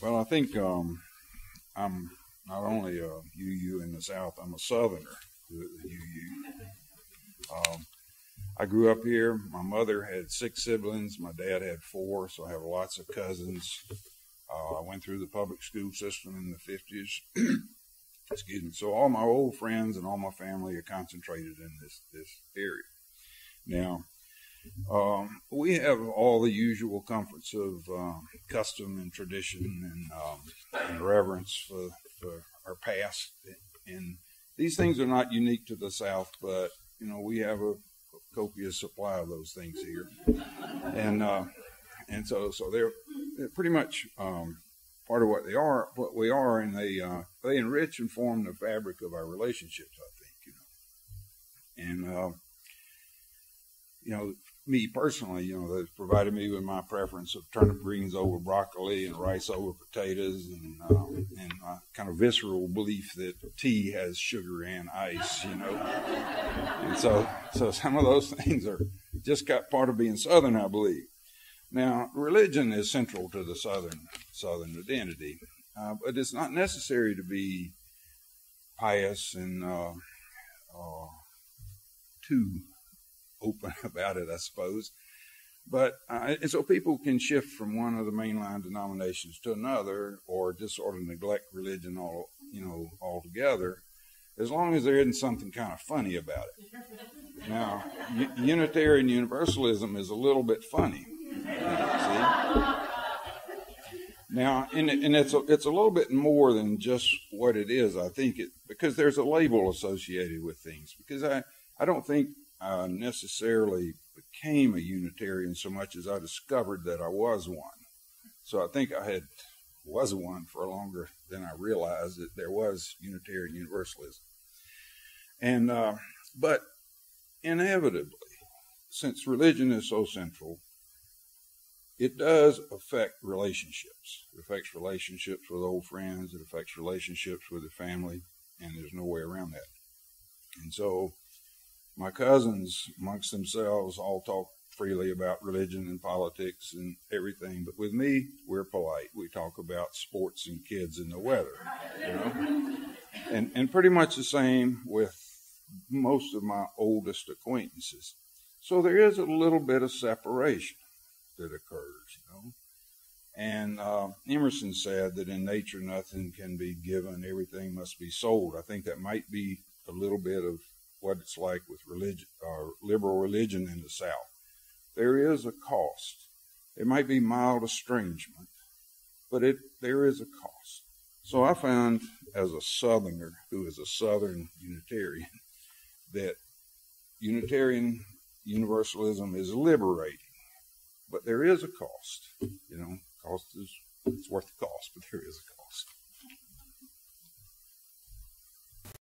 Well, I think I'm not only a UU in the South, I'm a Southerner to the UU. I grew up here. My mother had 6 siblings. My dad had 4, so I have lots of cousins. I went through the public school system in the 50s. Excuse me. So all my old friends and all my family are concentrated in this area. Now, we have all the usual comforts of custom and tradition and reverence for our past. And these things are not unique to the South, but, you know, we have a copious supply of those things here. And so they're pretty much part of what we are, and they enrich and form the fabric of our relationships, I think, you know. And, you know, me personally, you know, they've provided me with my preference of turnip greens over broccoli and rice over potatoes, and my kind of visceral belief that tea has sugar and ice, you know. And so some of those things are just got part of being Southern, I believe. Now, religion is central to the Southern identity, but it's not necessary to be pious and too open about it, I suppose. But and so people can shift from one of the mainline denominations to another, or just sort of neglect religion altogether, as long as there isn't something kind of funny about it. Now, Unitarian Universalism is a little bit funny. See? Now, and it's a little bit more than just what it is. I think because there's a label associated with things. Because I don't think I necessarily became a Unitarian so much as I discovered that I was one. So I think I was one for longer than I realized that there was Unitarian Universalism. And but inevitably, since religion is so central, it does affect relationships. It affects relationships with old friends. It affects relationships with the family, and there's no way around that. And so my cousins, amongst themselves, all talk freely about religion and politics and everything. But with me, we're polite. We talk about sports and kids and the weather, you know. And pretty much the same with most of my oldest acquaintances. So there is a little bit of separation that occurs, you know. And Emerson said that in nature nothing can be given, everything must be sold. I think that might be a little bit of what it's like with religion, or liberal religion in the South. There is a cost. It might be mild estrangement, but there is a cost. So I found, as a Southerner who is a Southern Unitarian, that Unitarian Universalism is liberating. But there is a cost, you know. It's worth the cost, but there is a